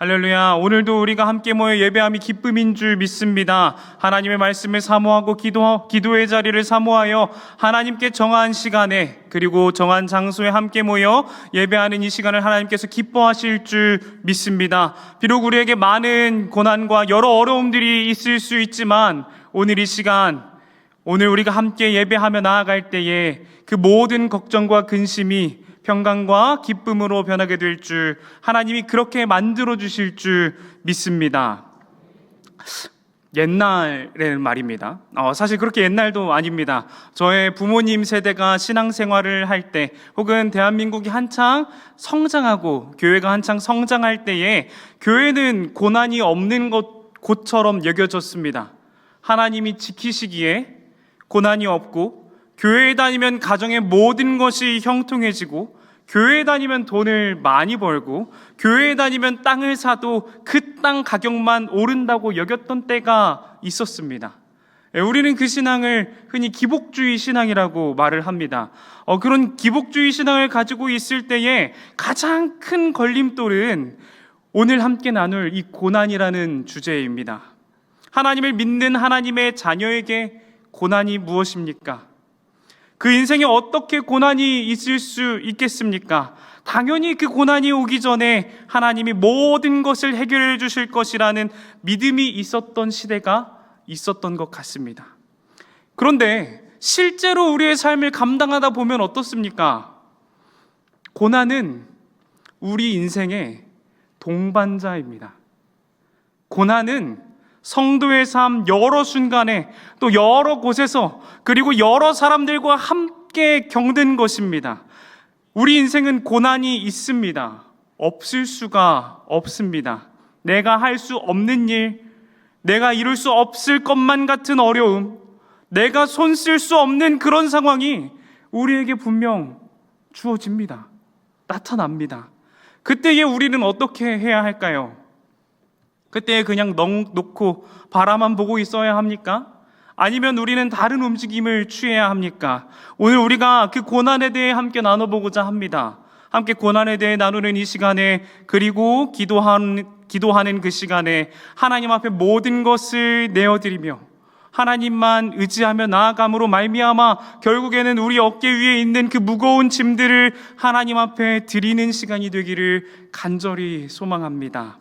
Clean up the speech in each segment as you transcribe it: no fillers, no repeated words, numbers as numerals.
할렐루야. 오늘도 우리가 함께 모여 예배함이 기쁨인 줄 믿습니다. 하나님의 말씀을 사모하고 기도의 자리를 사모하여 하나님께 정한 시간에 그리고 정한 장소에 함께 모여 예배하는 이 시간을 하나님께서 기뻐하실 줄 믿습니다. 비록 우리에게 많은 고난과 여러 어려움들이 있을 수 있지만 오늘 이 시간, 오늘 우리가 함께 예배하며 나아갈 때에 그 모든 걱정과 근심이 평강과 기쁨으로 변하게 될 줄, 하나님이 그렇게 만들어 주실 줄 믿습니다. 옛날의 말입니다. 사실 그렇게 옛날도 아닙니다. 저의 부모님 세대가 신앙생활을 할 때, 혹은 대한민국이 한창 성장하고 교회가 한창 성장할 때에 교회는 고난이 없는 곳처럼 여겨졌습니다. 하나님이 지키시기에 고난이 없고, 교회에 다니면 가정의 모든 것이 형통해지고, 교회에 다니면 돈을 많이 벌고, 교회에 다니면 땅을 사도 그 땅 가격만 오른다고 여겼던 때가 있었습니다. 우리는 그 신앙을 흔히 기복주의 신앙이라고 말을 합니다. 그런 기복주의 신앙을 가지고 있을 때에 가장 큰 걸림돌은 오늘 함께 나눌 이 고난이라는 주제입니다. 하나님을 믿는 하나님의 자녀에게 고난이 무엇입니까? 그 인생에 어떻게 고난이 있을 수 있겠습니까? 당연히 그 고난이 오기 전에 하나님이 모든 것을 해결해 주실 것이라는 믿음이 있었던 시대가 있었던 것 같습니다. 그런데 실제로 우리의 삶을 감당하다 보면 어떻습니까? 고난은 우리 인생의 동반자입니다. 고난은 성도의 삶 여러 순간에 또 여러 곳에서 그리고 여러 사람들과 함께 겪는 것입니다. 우리 인생은 고난이 있습니다. 없을 수가 없습니다. 내가 할 수 없는 일, 내가 이룰 수 없을 것만 같은 어려움, 내가 손 쓸 수 없는 그런 상황이 우리에게 분명 주어집니다. 나타납니다. 그때에 우리는 어떻게 해야 할까요? 그때 그냥 놓고 바라만 보고 있어야 합니까? 아니면 우리는 다른 움직임을 취해야 합니까? 오늘 우리가 그 고난에 대해 함께 나눠보고자 합니다. 함께 고난에 대해 나누는 이 시간에, 그리고 기도하는 그 시간에 하나님 앞에 모든 것을 내어드리며 하나님만 의지하며 나아감으로 말미암아 결국에는 우리 어깨 위에 있는 그 무거운 짐들을 하나님 앞에 드리는 시간이 되기를 간절히 소망합니다.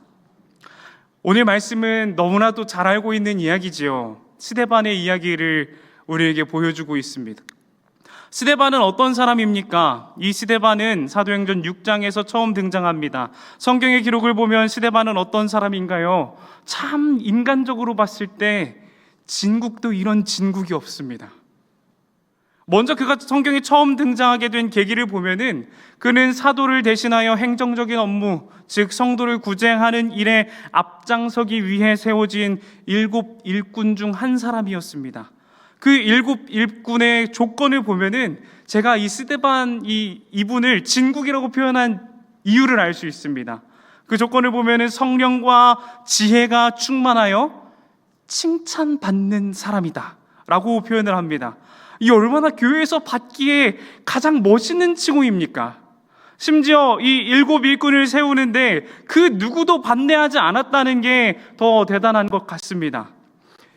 오늘 말씀은 너무나도 잘 알고 있는 이야기지요. 스데반의 이야기를 우리에게 보여주고 있습니다. 스데반은 어떤 사람입니까? 이 스데반은 사도행전 6장에서 처음 등장합니다. 성경의 기록을 보면 스데반은 어떤 사람인가요? 참 인간적으로 봤을 때 진국도 이런 진국이 없습니다. 먼저 그가 성경에 처음 등장하게 된 계기를 보면은 그는 사도를 대신하여 행정적인 업무, 즉 성도를 구제하는 일에 앞장서기 위해 세워진 7 일꾼 중 한 사람이었습니다. 그 7 일꾼의 조건을 보면은 제가 이 스데반 이분을 진국이라고 표현한 이유를 알 수 있습니다. 그 조건을 보면은 성령과 지혜가 충만하여 칭찬받는 사람이다 라고 표현을 합니다. 이 얼마나 교회에서 받기에 가장 멋있는 칭호입니까? 심지어 이 7 일꾼을 세우는데 그 누구도 반대하지 않았다는 게 더 대단한 것 같습니다.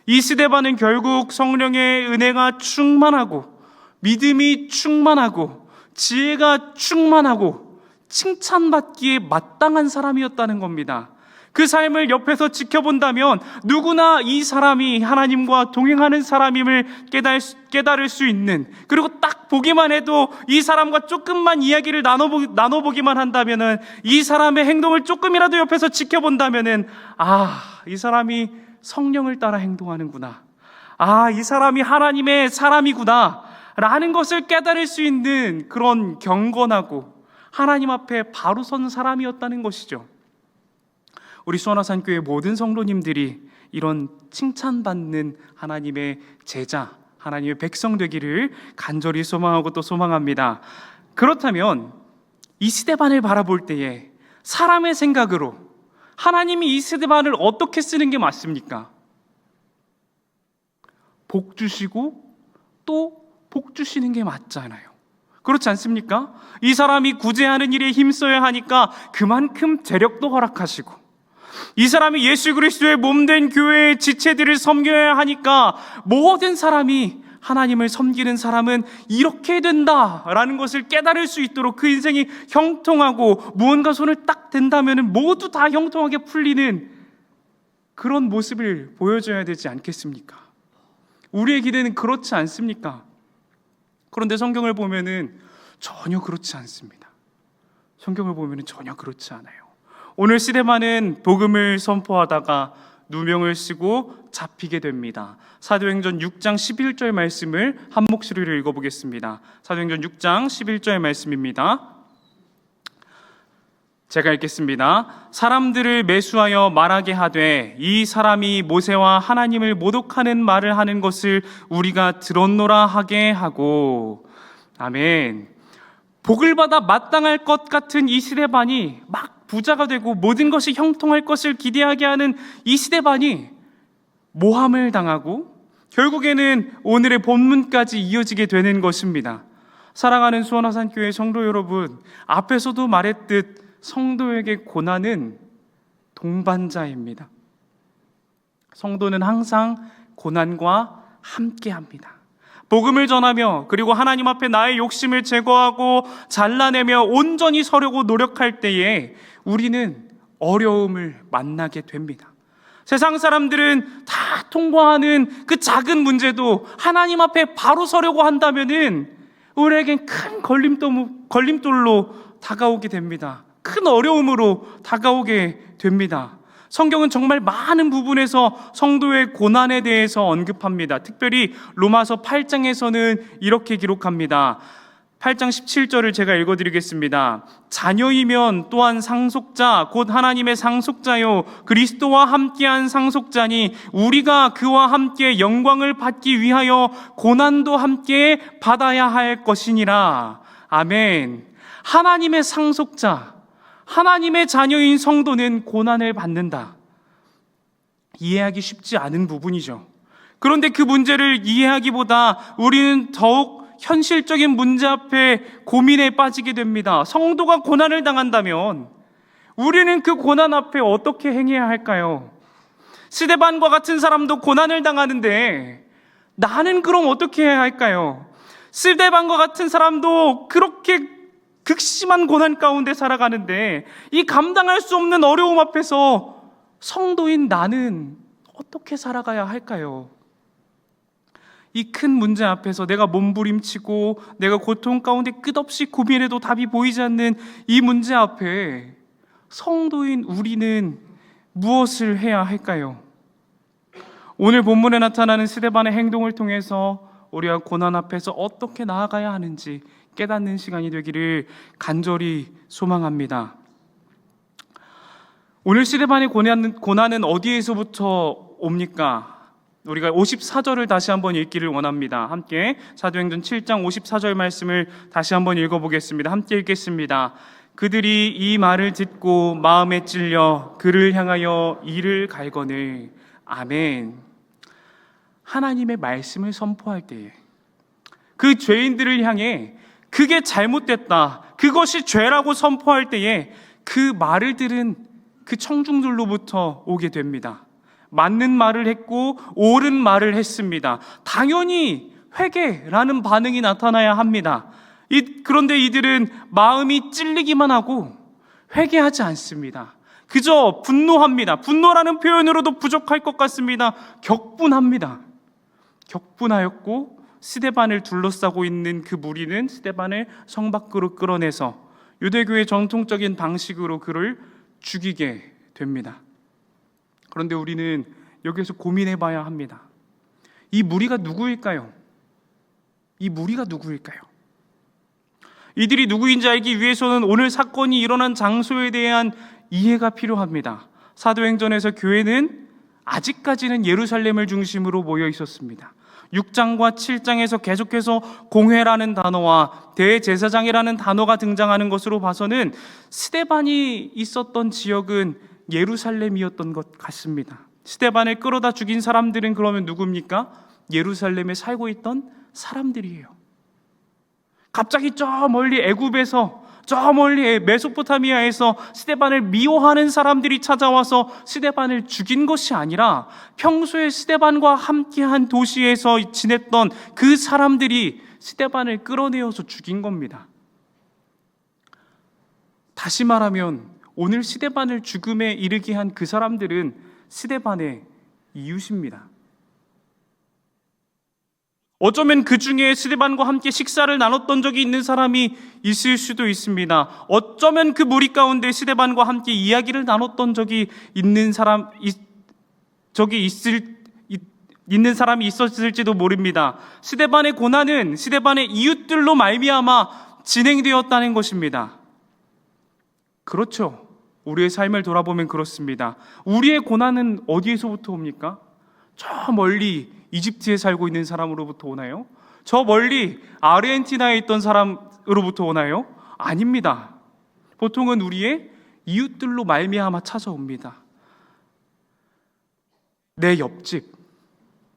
이 스데반은 결국 성령의 은혜가 충만하고 믿음이 충만하고 지혜가 충만하고 칭찬받기에 마땅한 사람이었다는 겁니다. 그 삶을 옆에서 지켜본다면 누구나 이 사람이 하나님과 동행하는 사람임을 깨달을 수 있는, 그리고 딱 보기만 해도 이 사람과 조금만 이야기를 나눠보기만 한다면은, 이 사람의 행동을 조금이라도 옆에서 지켜본다면은, 이 사람이 성령을 따라 행동하는구나, 이 사람이 하나님의 사람이구나 라는 것을 깨달을 수 있는 그런 경건하고 하나님 앞에 바로 선 사람이었다는 것이죠. 우리 수원화산교회 모든 성도님들이 이런 칭찬받는 하나님의 제자, 하나님의 백성 되기를 간절히 소망하고 또 소망합니다. 그렇다면 이 스데반을 바라볼 때에 사람의 생각으로 하나님이 이 스데반을 어떻게 쓰는 게 맞습니까? 복 주시고 또 복 주시는 게 맞잖아요. 그렇지 않습니까? 이 사람이 구제하는 일에 힘써야 하니까 그만큼 재력도 허락하시고, 이 사람이 예수 그리스도의 몸된 교회의 지체들을 섬겨야 하니까 모든 사람이 하나님을 섬기는 사람은 이렇게 된다라는 것을 깨달을 수 있도록 그 인생이 형통하고 무언가 손을 딱 댄다면 모두 다 형통하게 풀리는 그런 모습을 보여줘야 되지 않겠습니까? 우리의 기대는 그렇지 않습니까? 그런데 성경을 보면은 전혀 그렇지 않습니다. 성경을 보면은 전혀 그렇지 않아요. 오늘 스데반은 복음을 선포하다가 누명을 쓰고 잡히게 됩니다. 사도행전 6장 11절 말씀을 한 목소리로 읽어보겠습니다. 사도행전 6장 11절 말씀입니다. 제가 읽겠습니다. 사람들을 매수하여 말하게 하되 이 사람이 모세와 하나님을 모독하는 말을 하는 것을 우리가 들었노라 하게 하고. 아멘. 복을 받아 마땅할 것 같은 이 스데반이 막 부자가 되고 모든 것이 형통할 것을 기대하게 하는 이 스데반이 모함을 당하고 결국에는 오늘의 본문까지 이어지게 되는 것입니다. 사랑하는 수원화산교회 성도 여러분, 앞에서도 말했듯 성도에게 고난은 동반자입니다. 성도는 항상 고난과 함께합니다. 복음을 전하며 그리고 하나님 앞에 나의 욕심을 제거하고 잘라내며 온전히 서려고 노력할 때에 우리는 어려움을 만나게 됩니다. 세상 사람들은 다 통과하는 그 작은 문제도 하나님 앞에 바로 서려고 한다면은 우리에겐 큰 걸림돌로 다가오게 됩니다. 큰 어려움으로 다가오게 됩니다. 성경은 정말 많은 부분에서 성도의 고난에 대해서 언급합니다. 특별히 로마서 8장에서는 이렇게 기록합니다. 8장 17절을 제가 읽어드리겠습니다. 자녀이면 또한 상속자 곧 하나님의 상속자요 그리스도와 함께한 상속자니 우리가 그와 함께 영광을 받기 위하여 고난도 함께 받아야 할 것이니라. 아멘. 하나님의 상속자, 하나님의 자녀인 성도는 고난을 받는다. 이해하기 쉽지 않은 부분이죠. 그런데 그 문제를 이해하기보다 우리는 더욱 현실적인 문제 앞에 고민에 빠지게 됩니다. 성도가 고난을 당한다면 우리는 그 고난 앞에 어떻게 행해야 할까요? 스데반과 같은 사람도 고난을 당하는데 나는 그럼 어떻게 해야 할까요? 스데반과 같은 사람도 그렇게 극심한 고난 가운데 살아가는데 이 감당할 수 없는 어려움 앞에서 성도인 나는 어떻게 살아가야 할까요? 이 큰 문제 앞에서 내가 몸부림치고 내가 고통 가운데 끝없이 고민해도 답이 보이지 않는 이 문제 앞에 성도인 우리는 무엇을 해야 할까요? 오늘 본문에 나타나는 스데반의 행동을 통해서 우리가 고난 앞에서 어떻게 나아가야 하는지 깨닫는 시간이 되기를 간절히 소망합니다. 오늘 스데반의 고난은 어디에서부터 옵니까? 우리가 54절을 다시 한번 읽기를 원합니다. 함께 사도행전 7장 54절 말씀을 다시 한번 읽어보겠습니다. 함께 읽겠습니다. 그들이 이 말을 듣고 마음에 찔려 그를 향하여 이를 갈거늘. 아멘. 하나님의 말씀을 선포할 때에 그 죄인들을 향해 그게 잘못됐다, 그것이 죄라고 선포할 때에 그 말을 들은 그 청중들로부터 오게 됩니다. 맞는 말을 했고 옳은 말을 했습니다. 당연히 회개라는 반응이 나타나야 합니다. 그런데 이들은 마음이 찔리기만 하고 회개하지 않습니다. 그저 분노합니다. 분노라는 표현으로도 부족할 것 같습니다. 격분합니다. 격분하였고 스데반을 둘러싸고 있는 그 무리는 스데반을 성 밖으로 끌어내서 유대교의 전통적인 방식으로 그를 죽이게 됩니다. 그런데 우리는 여기서 고민해 봐야 합니다. 이 무리가 누구일까요? 이 무리가 누구일까요? 이들이 누구인지 알기 위해서는 오늘 사건이 일어난 장소에 대한 이해가 필요합니다. 사도행전에서 교회는 아직까지는 예루살렘을 중심으로 모여 있었습니다. 6장과 7장에서 계속해서 공회라는 단어와 대제사장이라는 단어가 등장하는 것으로 봐서는 스데반이 있었던 지역은 예루살렘이었던 것 같습니다. 스데반을 끌어다 죽인 사람들은 그러면 누굽니까? 예루살렘에 살고 있던 사람들이에요. 갑자기 저 멀리 애굽에서 저 멀리 메소포타미아에서 스데반을 미워하는 사람들이 찾아와서 스데반을 죽인 것이 아니라 평소에 스데반과 함께한 도시에서 지냈던 그 사람들이 스데반을 끌어내어서 죽인 겁니다. 다시 말하면 오늘 스데반을 죽음에 이르게 한 그 사람들은 스데반의 이웃입니다. 어쩌면 그 중에 스데반과 함께 식사를 나눴던 적이 있는 사람이 있을 수도 있습니다. 어쩌면 그 무리 가운데 스데반과 함께 이야기를 나눴던 적이 있는 사람이 있었을지도 모릅니다. 스데반의 고난은 스데반의 이웃들로 말미암아 진행되었다는 것입니다. 그렇죠. 우리의 삶을 돌아보면 그렇습니다. 우리의 고난은 어디에서부터 옵니까? 저 멀리 이집트에 살고 있는 사람으로부터 오나요? 저 멀리 아르헨티나에 있던 사람으로부터 오나요? 아닙니다. 보통은 우리의 이웃들로 말미암아 찾아옵니다. 내 옆집,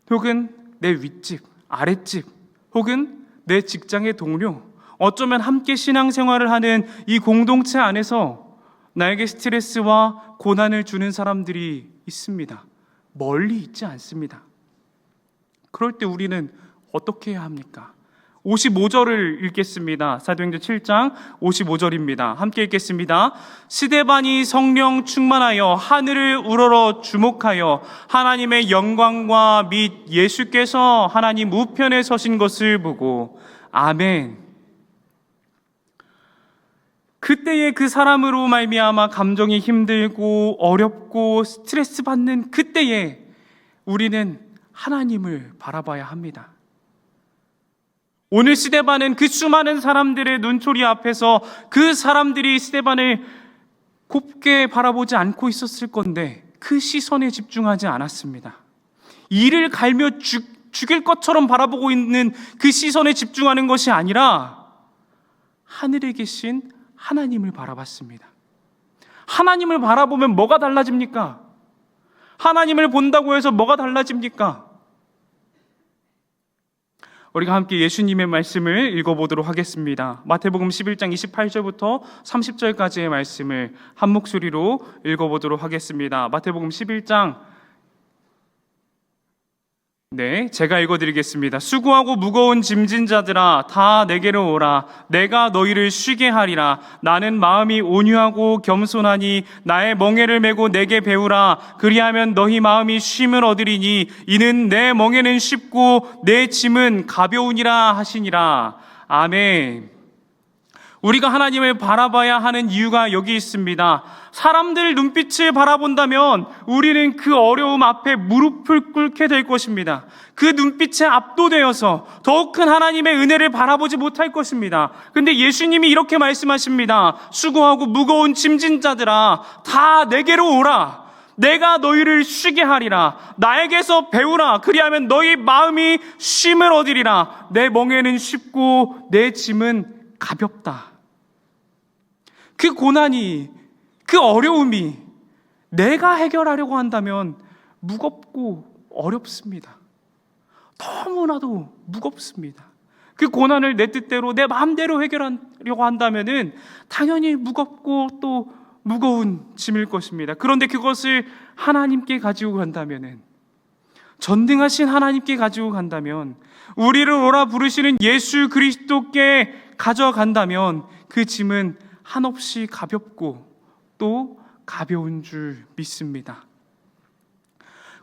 혹은 내 윗집, 아랫집, 혹은 내 직장의 동료, 어쩌면 함께 신앙생활을 하는 이 공동체 안에서 나에게 스트레스와 고난을 주는 사람들이 있습니다. 멀리 있지 않습니다. 그럴 때 우리는 어떻게 해야 합니까? 55절을 읽겠습니다. 사도행전 7장 55절입니다. 함께 읽겠습니다. 스데반이 성령 충만하여 하늘을 우러러 주목하여 하나님의 영광과 및 예수께서 하나님 우편에 서신 것을 보고 아멘. 그때의 그 사람으로 말미암아 감정이 힘들고 어렵고 스트레스 받는 그때에 우리는 하나님을 바라봐야 합니다. 오늘 스데반은 그 수많은 사람들의 눈초리 앞에서 그 사람들이 스데반을 곱게 바라보지 않고 있었을 건데 그 시선에 집중하지 않았습니다. 이를 갈며 죽일 것처럼 바라보고 있는 그 시선에 집중하는 것이 아니라 하늘에 계신 하나님을 바라봤습니다. 하나님을 바라보면 뭐가 달라집니까? 하나님을 본다고 해서 뭐가 달라집니까? 우리가 함께 예수님의 말씀을 읽어보도록 하겠습니다. 마태복음 11장 28절부터 30절까지의 말씀을 한 목소리로 읽어보도록 하겠습니다. 마태복음 11장 제가 읽어드리겠습니다. 수고하고 무거운 짐진 자들아 다 내게로 오라. 내가 너희를 쉬게 하리라. 나는 마음이 온유하고 겸손하니 나의 멍에를 메고 내게 배우라. 그리하면 너희 마음이 쉼을 얻으리니 이는 내 멍에는 쉽고 내 짐은 가벼우니라 하시니라. 아멘. 우리가 하나님을 바라봐야 하는 이유가 여기 있습니다. 사람들 눈빛을 바라본다면 우리는 그 어려움 앞에 무릎을 꿇게 될 것입니다. 그 눈빛에 압도되어서 더욱 큰 하나님의 은혜를 바라보지 못할 것입니다. 근데 예수님이 이렇게 말씀하십니다. 수고하고 무거운 짐진 자들아 다 내게로 오라. 내가 너희를 쉬게 하리라. 나에게서 배우라. 그리하면 너희 마음이 쉼을 얻으리라. 내 멍에는 쉽고 내 짐은 가볍다. 그 고난이, 그 어려움이 내가 해결하려고 한다면 무겁고 어렵습니다. 너무나도 무겁습니다. 그 고난을 내 뜻대로 내 마음대로 해결하려고 한다면은 당연히 무겁고 또 무거운 짐일 것입니다. 그런데 그것을 하나님께 가지고 간다면은, 전능하신 하나님께 가지고 간다면, 우리를 오라 부르시는 예수 그리스도께 가져간다면 그 짐은 한없이 가볍고 또 가벼운 줄 믿습니다.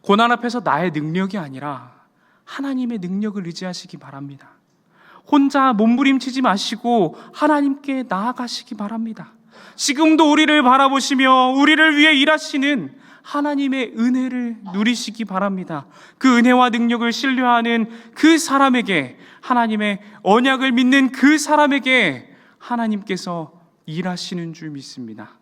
고난 앞에서 나의 능력이 아니라 하나님의 능력을 의지하시기 바랍니다. 혼자 몸부림치지 마시고 하나님께 나아가시기 바랍니다. 지금도 우리를 바라보시며 우리를 위해 일하시는 하나님의 은혜를 누리시기 바랍니다. 그 은혜와 능력을 신뢰하는 그 사람에게, 하나님의 언약을 믿는 그 사람에게 하나님께서 일하시는 줄 믿습니다.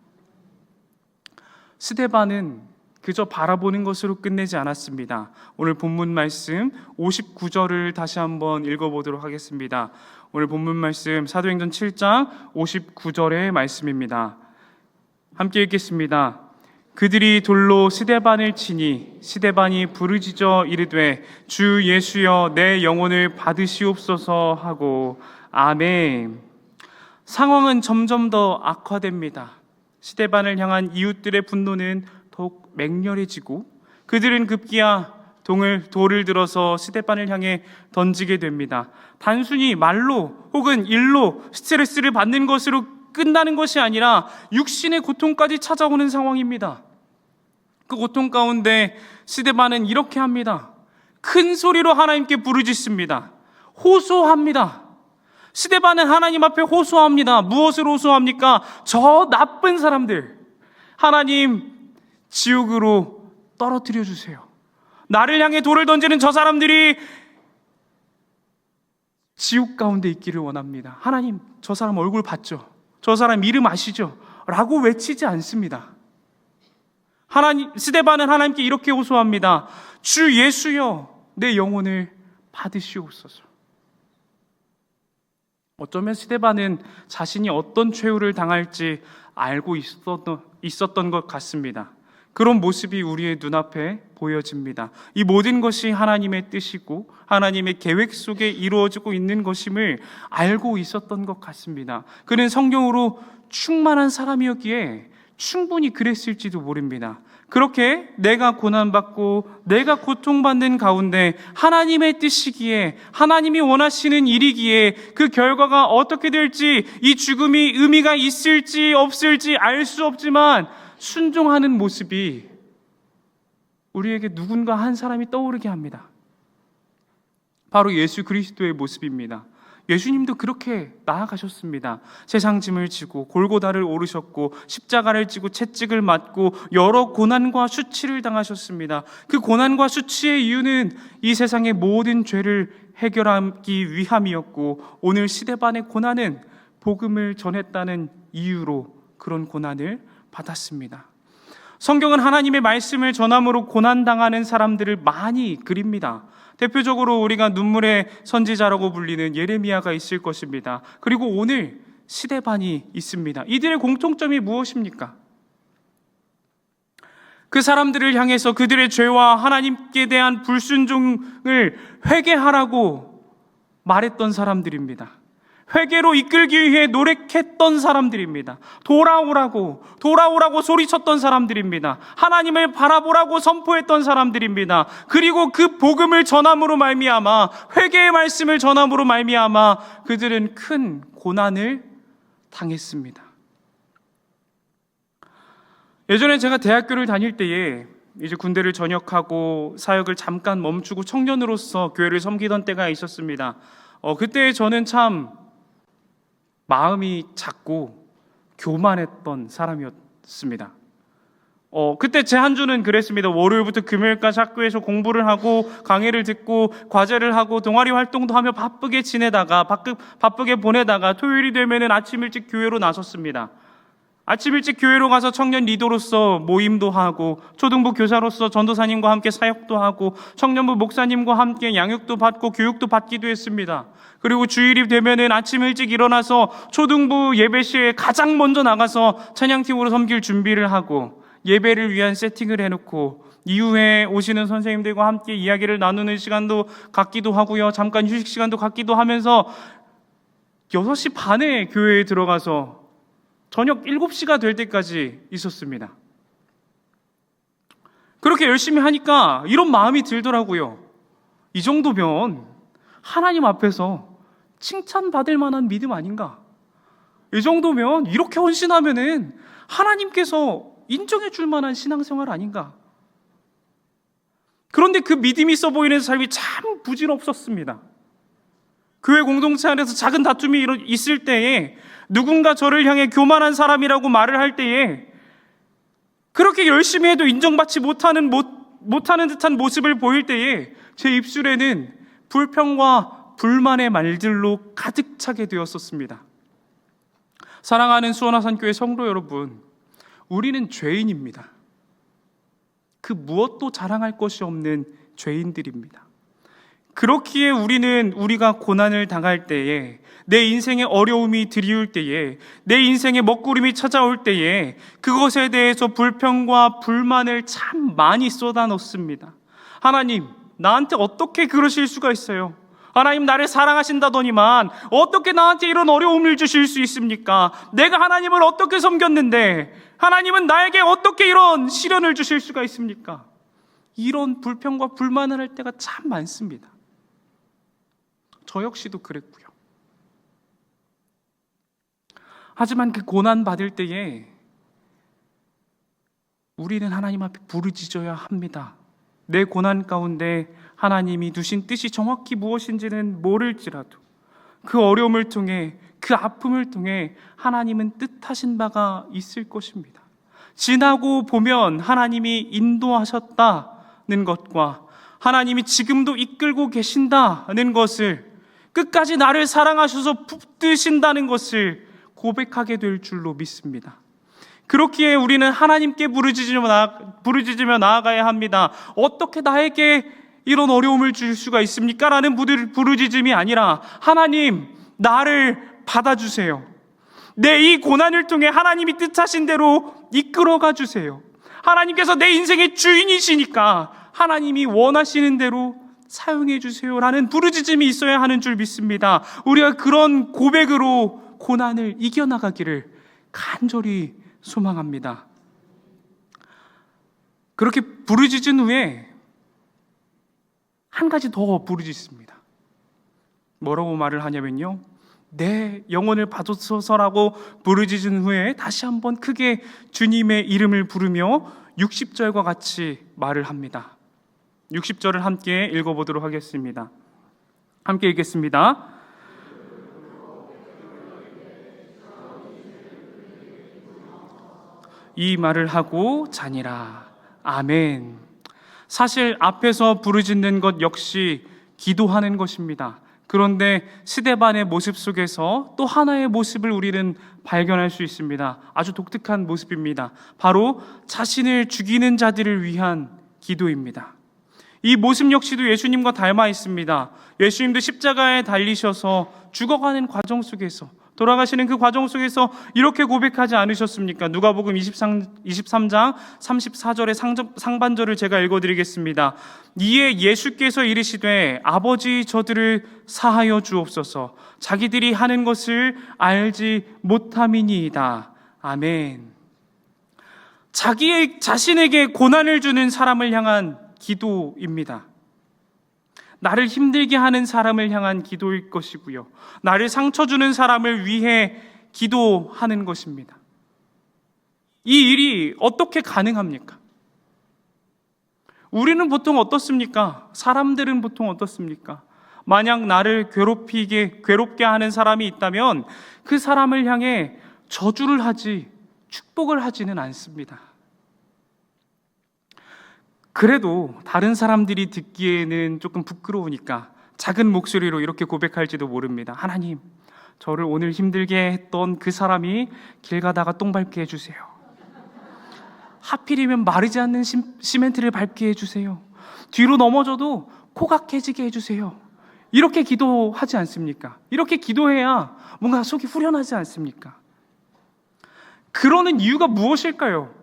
스데반은 그저 바라보는 것으로 끝내지 않았습니다. 오늘 본문 말씀 59절을 다시 한번 읽어보도록 하겠습니다. 오늘 본문 말씀 사도행전 7장 59절의 말씀입니다. 함께 읽겠습니다. 그들이 돌로 스데반을 치니 스데반이 부르짖어 이르되 주 예수여 내 영혼을 받으시옵소서 하고 아멘. 상황은 점점 더 악화됩니다. 스데반을 향한 이웃들의 분노는 더욱 맹렬해지고 그들은 급기야 돌을 들어서 스데반을 향해 던지게 됩니다. 단순히 말로 혹은 일로 스트레스를 받는 것으로 끝나는 것이 아니라 육신의 고통까지 찾아오는 상황입니다. 그 고통 가운데 스데반은 이렇게 합니다. 큰 소리로 하나님께 부르짖습니다. 호소합니다. 스데반은 하나님 앞에 호소합니다. 무엇을 호소합니까? 저 나쁜 사람들, 하나님 지옥으로 떨어뜨려 주세요. 나를 향해 돌을 던지는 저 사람들이 지옥 가운데 있기를 원합니다. 하나님, 저 사람 얼굴 봤죠? 저 사람 이름 아시죠? 라고 외치지 않습니다. 스데반은 하나님께 이렇게 호소합니다. 주 예수여, 내 영혼을 받으시옵소서. 어쩌면 스데반은 자신이 어떤 최후를 당할지 알고 있었던 것 같습니다. 그런 모습이 우리의 눈앞에 보여집니다. 이 모든 것이 하나님의 뜻이고 하나님의 계획 속에 이루어지고 있는 것임을 알고 있었던 것 같습니다. 그는 성경으로 충만한 사람이었기에 충분히 그랬을지도 모릅니다. 그렇게 내가 고난받고 내가 고통받는 가운데 하나님의 뜻이기에, 하나님이 원하시는 일이기에 그 결과가 어떻게 될지, 이 죽음이 의미가 있을지 없을지 알 수 없지만 순종하는 모습이 우리에게 누군가 한 사람이 떠오르게 합니다. 바로 예수 그리스도의 모습입니다. 예수님도 그렇게 나아가셨습니다. 세상 짐을 지고 골고다를 오르셨고 십자가를 지고 채찍을 맞고 여러 고난과 수치를 당하셨습니다. 그 고난과 수치의 이유는 이 세상의 모든 죄를 해결하기 위함이었고, 오늘 스데반의 고난은 복음을 전했다는 이유로 그런 고난을 받았습니다. 성경은 하나님의 말씀을 전함으로 고난당하는 사람들을 많이 그립니다. 대표적으로 우리가 눈물의 선지자라고 불리는 예레미야가 있을 것입니다. 그리고 오늘 스데반이 있습니다. 이들의 공통점이 무엇입니까? 그 사람들을 향해서 그들의 죄와 하나님께 대한 불순종을 회개하라고 말했던 사람들입니다. 회개로 이끌기 위해 노력했던 사람들입니다. 돌아오라고 소리쳤던 사람들입니다. 하나님을 바라보라고 선포했던 사람들입니다. 그리고 그 복음을 전함으로 말미암아, 회개의 말씀을 전함으로 말미암아 그들은 큰 고난을 당했습니다. 예전에 제가 대학교를 다닐 때에 이제 군대를 전역하고 사역을 잠깐 멈추고 청년으로서 교회를 섬기던 때가 있었습니다. 그때 저는 참 마음이 작고 교만했던 사람이었습니다. 그때 제 한 주는 그랬습니다. 월요일부터 금요일까지 학교에서 공부를 하고 강의를 듣고 과제를 하고 동아리 활동도 하며 바쁘게 지내다가 바쁘게 보내다가 토요일이 되면은 아침 일찍 교회로 나섰습니다. 아침 일찍 교회로 가서 청년 리더로서 모임도 하고, 초등부 교사로서 전도사님과 함께 사역도 하고, 청년부 목사님과 함께 양육도 받고 교육도 받기도 했습니다. 그리고 주일이 되면은 아침 일찍 일어나서 초등부 예배실에 가장 먼저 나가서 찬양팀으로 섬길 준비를 하고, 예배를 위한 세팅을 해놓고, 이후에 오시는 선생님들과 함께 이야기를 나누는 시간도 갖기도 하고요, 잠깐 휴식 시간도 갖기도 하면서 6시 반에 교회에 들어가서 저녁 7시가 될 때까지 있었습니다. 그렇게 열심히 하니까 이런 마음이 들더라고요. 이 정도면 하나님 앞에서 칭찬받을 만한 믿음 아닌가? 이 정도면 이렇게 헌신하면은 하나님께서 인정해 줄 만한 신앙생활 아닌가? 그런데 그 믿음이 있어 보이는 삶이 참 부질없었습니다. 교회 공동체 안에서 작은 다툼이 있을 때에 누군가 저를 향해 교만한 사람이라고 말을 할 때에 그렇게 열심히 해도 인정받지 못하는 듯한 모습을 보일 때에 제 입술에는 불평과 불만의 말들로 가득 차게 되었었습니다. 사랑하는 수원화산교회 성도 여러분, 우리는 죄인입니다. 그 무엇도 자랑할 것이 없는 죄인들입니다. 그렇기에 우리가 고난을 당할 때에, 내 인생의 어려움이 드리울 때에, 내 인생의 먹구름이 찾아올 때에 그것에 대해서 불평과 불만을 참 많이 쏟아놓습니다. 하나님, 나한테 어떻게 그러실 수가 있어요? 하나님 나를 사랑하신다더니만 어떻게 나한테 이런 어려움을 주실 수 있습니까? 내가 하나님을 어떻게 섬겼는데 하나님은 나에게 어떻게 이런 시련을 주실 수가 있습니까? 이런 불평과 불만을 할 때가 참 많습니다. 저 역시도 그랬고요. 하지만 그 고난 받을 때에 우리는 하나님 앞에 부르짖어야 합니다. 내 고난 가운데 하나님이 두신 뜻이 정확히 무엇인지는 모를지라도 그 어려움을 통해, 그 아픔을 통해 하나님은 뜻하신 바가 있을 것입니다. 지나고 보면 하나님이 인도하셨다는 것과 하나님이 지금도 이끌고 계신다는 것을, 끝까지 나를 사랑하셔서 붙드신다는 것을 고백하게 될 줄로 믿습니다. 그렇기에 우리는 하나님께 부르짖으며 나아가야 합니다. 어떻게 나에게 이런 어려움을 줄 수가 있습니까? 라는 부르짖음이 아니라, 하나님, 나를 받아주세요. 내 이 고난을 통해 하나님이 뜻하신 대로 이끌어가 주세요. 하나님께서 내 인생의 주인이시니까 하나님이 원하시는 대로 사용해 주세요 라는 부르짖음이 있어야 하는 줄 믿습니다. 우리가 그런 고백으로 고난을 이겨나가기를 간절히 소망합니다. 그렇게 부르짖은 후에 한 가지 더 부르짖습니다. 뭐라고 말을 하냐면요, 내 영혼을 받으소서라고 부르짖은 후에 다시 한번 크게 주님의 이름을 부르며 60절과 같이 말을 합니다. 60절을 함께 읽어보도록 하겠습니다. 함께 읽겠습니다. 이 말을 하고 자니라. 아멘. 사실 앞에서 부르짖는 것 역시 기도하는 것입니다. 그런데 스데반의 모습 속에서 또 하나의 모습을 우리는 발견할 수 있습니다. 아주 독특한 모습입니다. 바로 자신을 죽이는 자들을 위한 기도입니다. 이 모습 역시도 예수님과 닮아 있습니다. 예수님도 십자가에 달리셔서 죽어가는 과정 속에서, 돌아가시는 그 과정 속에서 이렇게 고백하지 않으셨습니까? 누가복음 23장 34절의 상반절을 제가 읽어드리겠습니다. 이에 예수께서 이르시되 아버지 저들을 사하여 주옵소서. 자기들이 하는 것을 알지 못함이니이다. 아멘. 자신에게 고난을 주는 사람을 향한 기도입니다. 나를 힘들게 하는 사람을 향한 기도일 것이고요, 나를 상처 주는 사람을 위해 기도하는 것입니다. 이 일이 어떻게 가능합니까? 우리는 보통 어떻습니까? 사람들은 보통 어떻습니까? 만약 나를 괴롭게 하는 사람이 있다면 그 사람을 향해 저주를 하지 축복을 하지는 않습니다. 그래도 다른 사람들이 듣기에는 조금 부끄러우니까 작은 목소리로 이렇게 고백할지도 모릅니다. 하나님, 저를 오늘 힘들게 했던 그 사람이 길 가다가 똥 밟게 해주세요. 하필이면 마르지 않는 시멘트를 밟게 해주세요. 뒤로 넘어져도 코가 깨지게 해주세요. 이렇게 기도하지 않습니까? 이렇게 기도해야 뭔가 속이 후련하지 않습니까? 그러는 이유가 무엇일까요?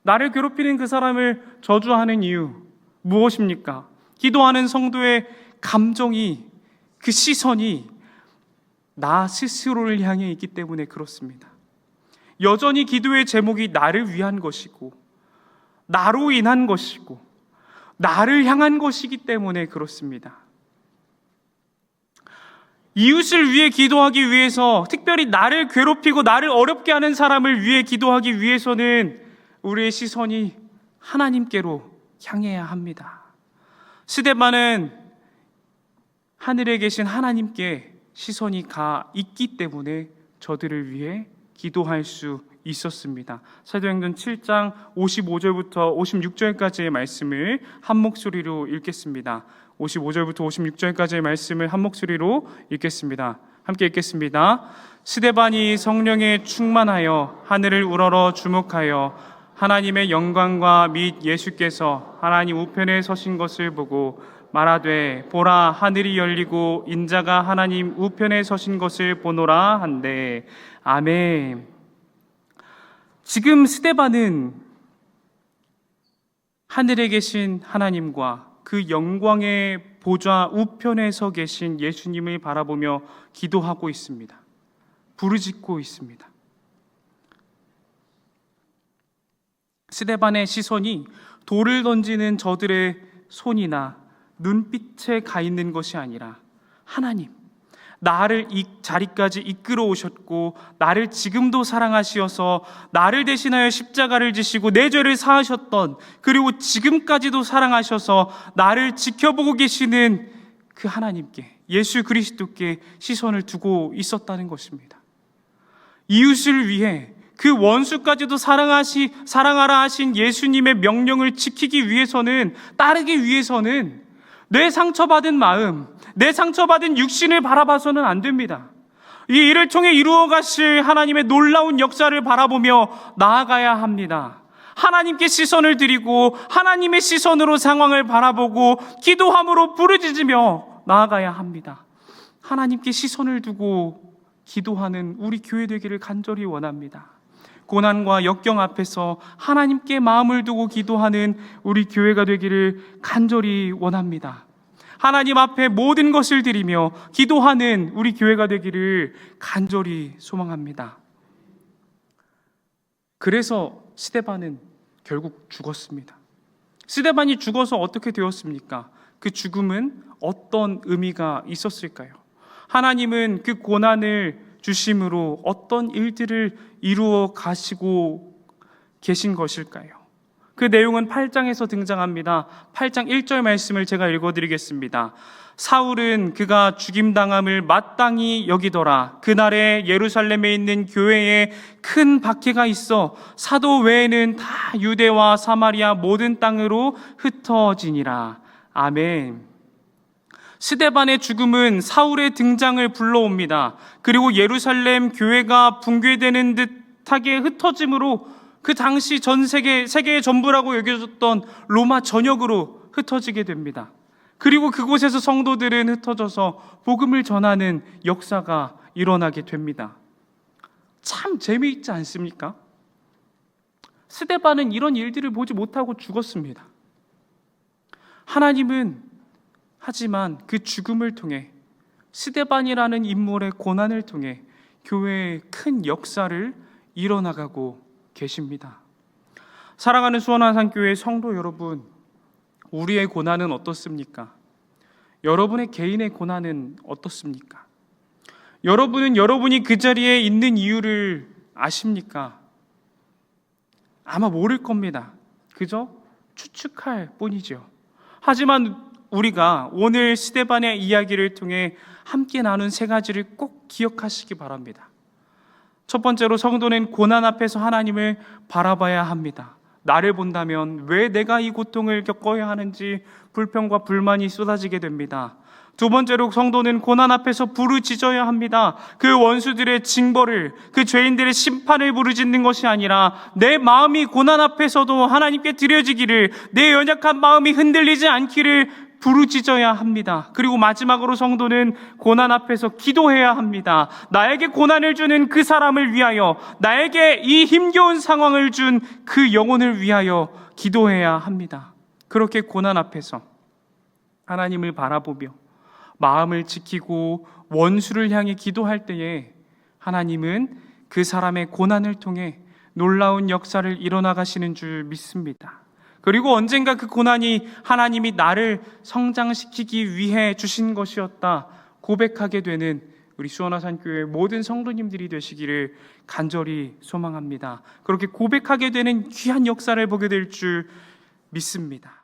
나를 괴롭히는 그 사람을 저주하는 이유 무엇입니까? 기도하는 성도의 감정이, 그 시선이 나 스스로를 향해 있기 때문에 그렇습니다. 여전히 기도의 제목이 나를 위한 것이고 나로 인한 것이고 나를 향한 것이기 때문에 그렇습니다. 이웃을 위해 기도하기 위해서, 특별히 나를 괴롭히고 나를 어렵게 하는 사람을 위해 기도하기 위해서는 우리의 시선이 하나님께로 향해야 합니다. 스데반은 하늘에 계신 하나님께 시선이 가 있기 때문에 저들을 위해 기도할 수 있었습니다. 사도행전 7장 55절부터 56절까지의 말씀을 한 목소리로 읽겠습니다. 55절부터 56절까지의 말씀을 한 목소리로 읽겠습니다. 함께 읽겠습니다. 스데반이 성령에 충만하여 하늘을 우러러 주목하여 하나님의 영광과 및 예수께서 하나님 우편에 서신 것을 보고 말하되 보라, 하늘이 열리고 인자가 하나님 우편에 서신 것을 보노라 한데. 아멘. 지금 스데반은 하늘에 계신 하나님과 그 영광의 보좌 우편에 서 계신 예수님을 바라보며 기도하고 있습니다. 부르짖고 있습니다. 스데반의 시선이 돌을 던지는 저들의 손이나 눈빛에 가 있는 것이 아니라 하나님, 나를 이 자리까지 이끌어 오셨고 나를 지금도 사랑하시어서 나를 대신하여 십자가를 지시고 내 죄를 사하셨던, 그리고 지금까지도 사랑하셔서 나를 지켜보고 계시는 그 하나님께, 예수 그리스도께 시선을 두고 있었다는 것입니다. 이웃을 위해 그 원수까지도 사랑하라 하신 예수님의 명령을 지키기 위해서는, 따르기 위해서는 내 상처받은 마음, 내 상처받은 육신을 바라봐서는 안 됩니다. 이 일을 통해 이루어 가실 하나님의 놀라운 역사를 바라보며 나아가야 합니다. 하나님께 시선을 드리고 하나님의 시선으로 상황을 바라보고 기도함으로 부르짖으며 나아가야 합니다. 하나님께 시선을 두고 기도하는 우리 교회 되기를 간절히 원합니다. 고난과 역경 앞에서 하나님께 마음을 두고 기도하는 우리 교회가 되기를 간절히 원합니다. 하나님 앞에 모든 것을 드리며 기도하는 우리 교회가 되기를 간절히 소망합니다. 그래서 스데반은 결국 죽었습니다. 스데반이 죽어서 어떻게 되었습니까? 그 죽음은 어떤 의미가 있었을까요? 하나님은 그 고난을 주심으로 어떤 일들을 이루어 가시고 계신 것일까요? 그 내용은 8장에서 등장합니다. 8장 1절 말씀을 제가 읽어드리겠습니다. 사울은 그가 죽임당함을 마땅히 여기더라. 그날에 예루살렘에 있는 교회에 큰 박해가 있어 사도 외에는 다 유대와 사마리아 모든 땅으로 흩어지니라. 아멘. 스데반의 죽음은 사울의 등장을 불러옵니다. 그리고 예루살렘 교회가 붕괴되는 듯하게 흩어짐으로 그 당시 전 세계의 전부라고 여겨졌던 로마 전역으로 흩어지게 됩니다. 그리고 그곳에서 성도들은 흩어져서 복음을 전하는 역사가 일어나게 됩니다. 참 재미있지 않습니까? 스데반은 이런 일들을 보지 못하고 죽었습니다. 하나님은 하지만 그 죽음을 통해, 스데반이라는 인물의 고난을 통해 교회의 큰 역사를 이뤄나가고 계십니다. 사랑하는 수원한산교회 성도 여러분, 우리의 고난은 어떻습니까? 여러분의 개인의 고난은 어떻습니까? 여러분은 여러분이 그 자리에 있는 이유를 아십니까? 아마 모를 겁니다. 그저 추측할 뿐이죠. 하지만 우리가 오늘 스데반의 이야기를 통해 함께 나눈 세 가지를 꼭 기억하시기 바랍니다. 첫 번째로, 성도는 고난 앞에서 하나님을 바라봐야 합니다. 나를 본다면 왜 내가 이 고통을 겪어야 하는지 불평과 불만이 쏟아지게 됩니다. 두 번째로, 성도는 고난 앞에서 부르짖어야 합니다. 그 원수들의 징벌을, 그 죄인들의 심판을 부르짖는 것이 아니라 내 마음이 고난 앞에서도 하나님께 드려지기를, 내 연약한 마음이 흔들리지 않기를 부르짖어야 합니다. 그리고 마지막으로, 성도는 고난 앞에서 기도해야 합니다. 나에게 고난을 주는 그 사람을 위하여, 나에게 이 힘겨운 상황을 준 그 영혼을 위하여 기도해야 합니다. 그렇게 고난 앞에서 하나님을 바라보며 마음을 지키고 원수를 향해 기도할 때에 하나님은 그 사람의 고난을 통해 놀라운 역사를 이뤄나가시는 줄 믿습니다. 그리고 언젠가 그 고난이 하나님이 나를 성장시키기 위해 주신 것이었다 고백하게 되는 우리 수원화산교회 모든 성도님들이 되시기를 간절히 소망합니다. 그렇게 고백하게 되는 귀한 역사를 보게 될 줄 믿습니다.